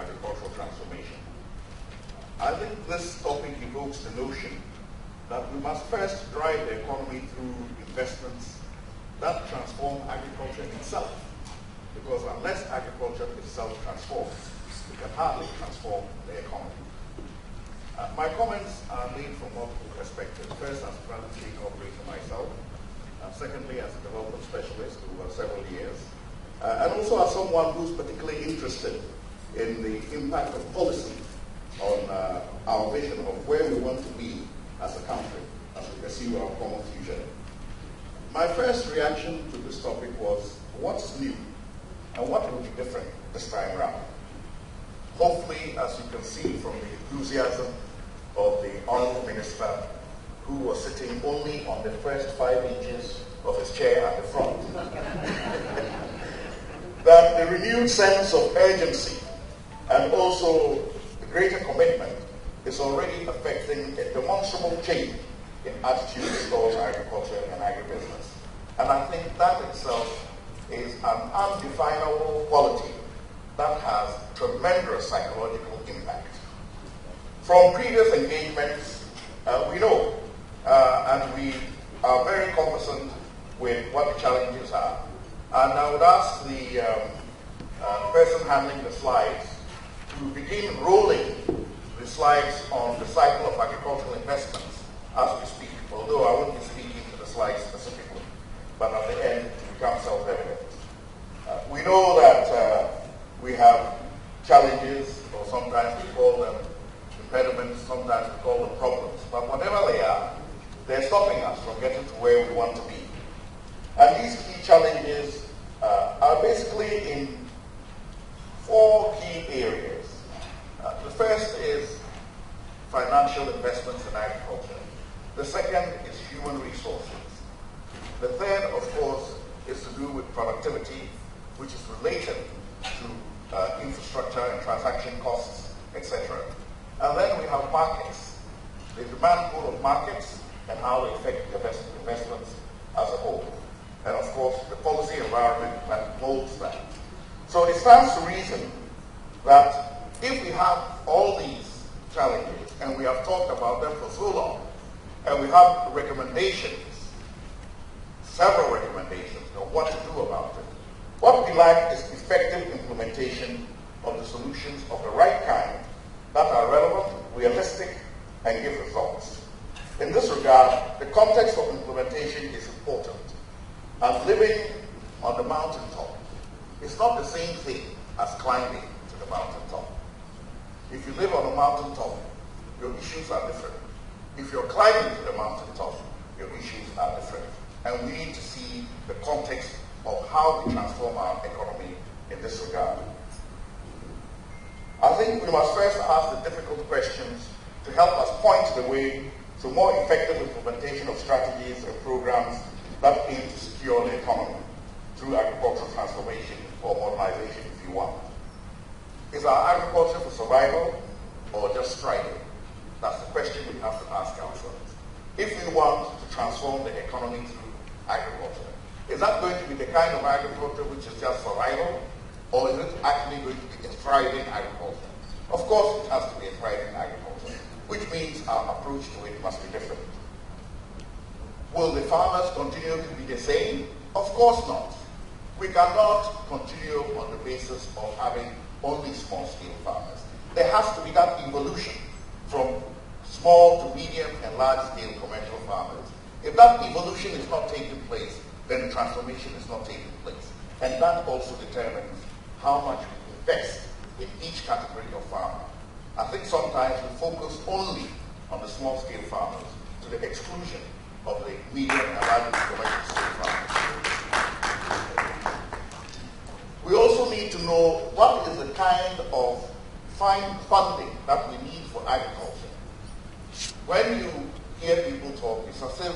agricultural transformation. I think this topic evokes the notion that we must first drive the economy through investments that transform agriculture itself. Because unless agriculture itself transforms, we can hardly transform the economy. My comments are made from multiple perspectives. First, as a private state operator myself, and secondly, as a development specialist over several years, and also as someone who's particularly interested in the impact of policy on our vision of where we want to be as a country, as we pursue our common future. My first reaction to this topic was, what's new? And what will be different this time around? Hopefully, as you can see from the enthusiasm of the Honourable Minister, who was sitting only on the first 5 inches of his chair at the front, that the renewed sense of urgency and also the greater commitment is already affecting a demonstrable change in attitudes towards agriculture and agribusiness. And I think that itself is an undefinable quality that has tremendous psychological impact. From previous engagements, we know and we are very cognizant with what the challenges are. And I would ask the person handling the slides to begin rolling the slides on the cycle of agricultural investments as we speak, although I won't be speaking to the slides specifically, but at the end it becomes self-evident. We know that we have challenges, or sometimes we call them impediments, sometimes we call them problems, but whatever they are, they're stopping us from getting to where we want to be. And these key challenges are basically in 4 key areas. The first is financial investments in agriculture. The second is human resources. The third, of course, is to do with productivity, which is related to infrastructure and transaction costs, etc. And then we have markets, the demand pool of markets and how they affect the investments as a whole. And of course, the policy environment that molds that. So it stands to reason that if we have all these challenges, and we have talked about them for so long, and we have recommendations, several recommendations on what to do about it, what we lack is effective implementation of the solutions of the right kind that are relevant, realistic, and give results. In this regard, the context of implementation is important. And living on the mountaintop is not the same thing as climbing to the mountaintop. If you live on a mountaintop, your issues are different. If you're climbing to the mountaintop, your issues are different. And we need to see the context of how we transform our economy in this regard. I think we must first ask the difficult questions to help us point the way to more effective implementation of strategies and programs that aim to secure the economy through agricultural transformation or modernization, if you want. Is our agriculture for survival or just thriving? That's the question we have to ask ourselves. If we want to transform the economy through agriculture, is that going to be the kind of agriculture which is just survival, or is it actually going to be a thriving agriculture? Of course, it has to be a thriving agriculture, which means our approach to it must be different. Will the farmers continue to be the same? Of course not. We cannot continue on the basis of having only small-scale farmers. There has to be that evolution from small to medium and large-scale commercial farmers. If that evolution is not taking place, then the transformation is not taking place. And that also determines how much we invest in each category of farmer. I think sometimes we focus only on the small-scale farmers to the exclusion of the medium and large commercial scale farmers. We also need to know what is the kind of funding that we need for agriculture. When you hear people talk, it's as if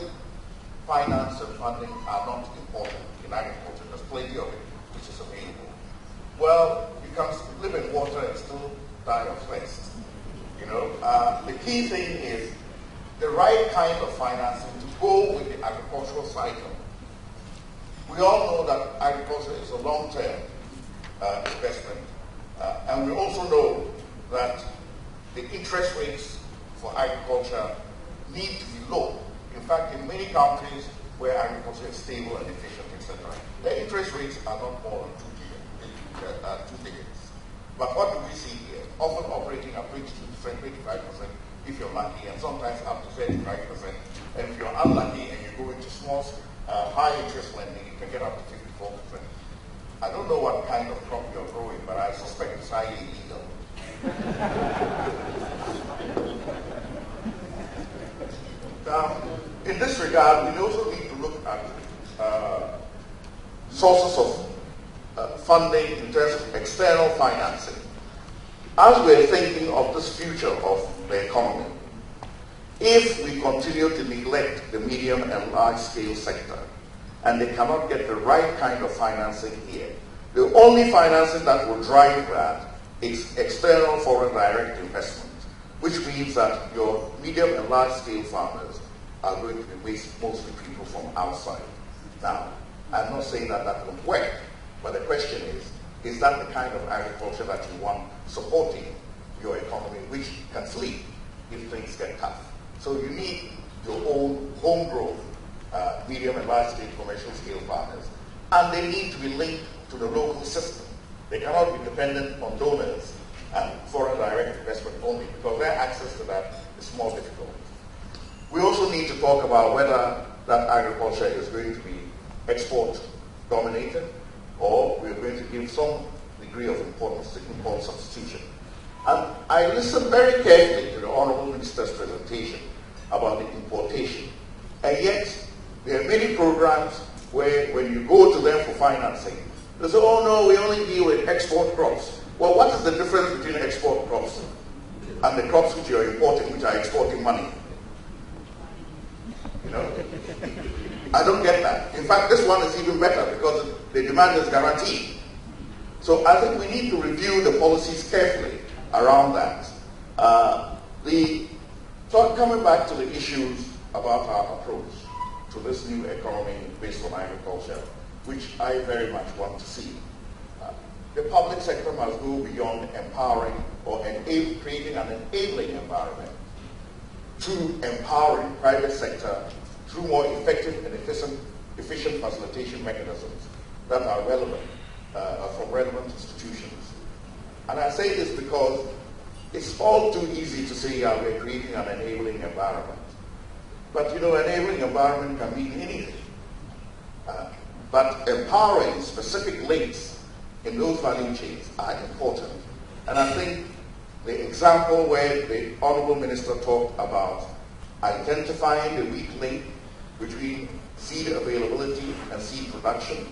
finance and funding are not important in agriculture. There's plenty of it which is available. Well, you can live in water and still die of thirst. The key thing is the right kind of financing to go with the agricultural cycle. We all know that agriculture is a long-term investment, And we also know that the interest rates for agriculture need to be low. In fact, in many countries where agriculture is stable and efficient, etc., the interest rates are not more than 2 digits. But what do we see here? Often operating at 22%, 25% if you're lucky, and sometimes up to 35%. And if you're unlucky and you go into small, high interest lending, you can get up to 54%. I don't know what kind of crop you're growing, but I suspect it's highly illegal. In this regard, we also need to look at sources of funding in terms of external financing. As we're thinking of this future of the economy, if we continue to neglect the medium and large scale sector, and they cannot get the right kind of financing here, the only financing that will drive that is external foreign direct investment, which means that your medium and large scale farmers are going to be mostly people from outside. Now, I'm not saying that that won't work, but the question is that the kind of agriculture that you want supporting your economy, which can sleep if things get tough? So you need your own homegrown medium and large scale commercial scale farmers, and they need to be linked to the local system. They cannot be dependent on donors and foreign direct investment only, because their access to that is more difficult. We also need to talk about whether that agriculture is going to be export dominated, or we're going to give some degree of importance to import substitution. And I listened very carefully to the Honourable Minister's presentation about the importation. And yet, there are many programs where when you go to them for financing, they say, oh no, we only deal with export crops. Well, what is the difference between export crops and the crops which you're importing, which are exporting money? You know? I don't get that. In fact, this one is even better because the demand is guaranteed. So I think we need to review the policies carefully around that. Coming back to the issues about our approach to this new economy based on agriculture, which I very much want to see. The public sector must go beyond empowering or creating an enabling environment to empowering private sector through more effective and efficient facilitation mechanisms that are relevant from relevant institutions. And I say this because it's all too easy to say we're creating an enabling environment. But you know, enabling environment can mean anything. But empowering specific links in those value chains are important. And I think the example where the Honourable Minister talked about identifying the weak link between seed availability and seed production,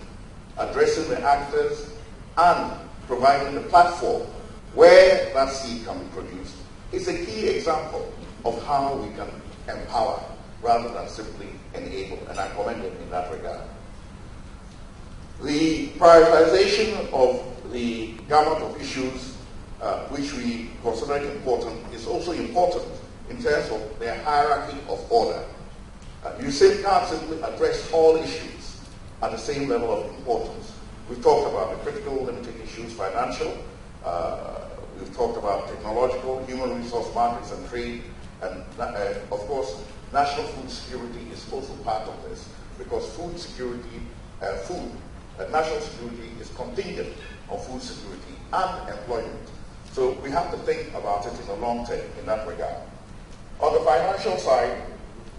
addressing the actors, and providing the platform where that seed can be produced is a key example of how we can empower rather than simply enable, and I commend him in that regard. The prioritization of the gamut of issues which we consider important is also important in terms of their hierarchy of order. You can't simply address all issues at the same level of importance. We've talked about the critical limiting issues, financial, we've talked about technological, human resource markets and trade, and of course, national food security is also part of this, because food security, national security is contingent on food security and employment. So we have to think about it in the long term in that regard. On the financial side,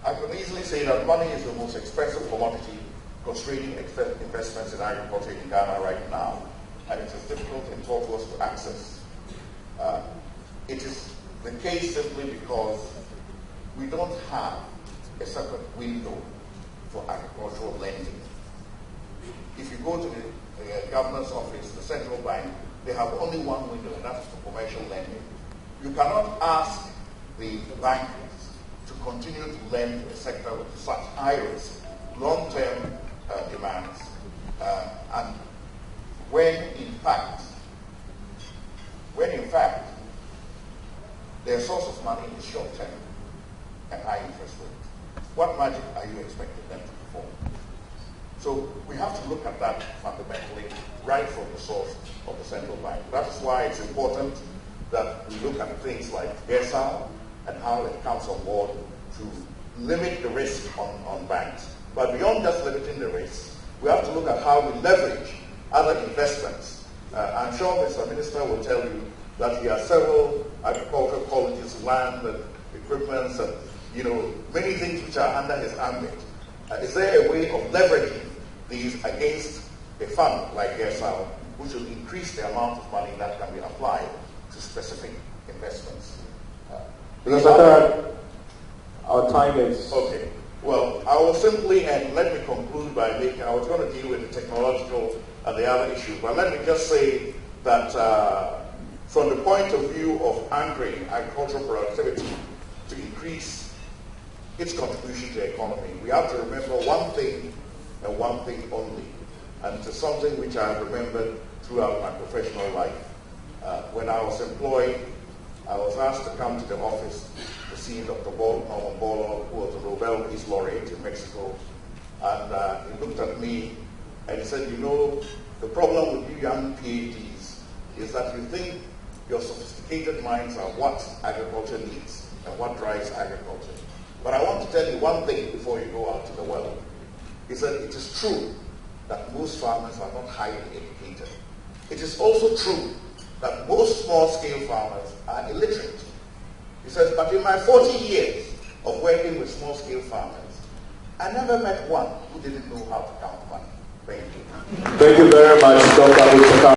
I can easily say that money is the most expensive commodity constraining investments in agriculture in Ghana right now, and it is difficult and tortuous to access. It is the case simply because we don't have a separate window for agricultural lending. If you go to the governor's office, the central bank, they have only one window, and that's for commercial lending. You cannot ask the bankers to continue to lend a sector with such high risk, long-term demands, and when in fact, their source of money is short-term and high interest rates. What magic are you expecting them to perform? So we have to look at that fundamentally right from the source of the central bank. That is why it's important that we look at things like ESA and how it comes on board to limit the risk on banks. But beyond just limiting the risk, we have to look at how we leverage other investments. I'm sure Mr. Minister will tell you that he has several agricultural colleges, land and equipment and many things which are under his ambit. Is there a way of leveraging these against a fund like ESL, which will increase the amount of money that can be applied to specific investments? Mr. Sakara, our time is... Okay. Well, I will simply, and let me conclude by making, I was going to deal with the technological and the other issues, but let me just say that from the point of view of anchoring agricultural productivity to increase its contribution to the economy, we have to remember one thing and one thing only. And it's something which I have remembered throughout my professional life. When I was employed, I was asked to come to the office to see Dr. Norman Borlaug, who was a Nobel Peace Laureate in Mexico. And he looked at me and he said, the problem with you young PhDs is that you think your sophisticated minds are what agriculture needs and what drives agriculture. But I want to tell you one thing before you go out to the world. He said, it is true that most farmers are not highly educated. It is also true that most small-scale farmers are illiterate. He says, but in my 40 years of working with small-scale farmers, I never met one who didn't know how to count money. Thank you. Thank you very much, Dr. Abu Sakara.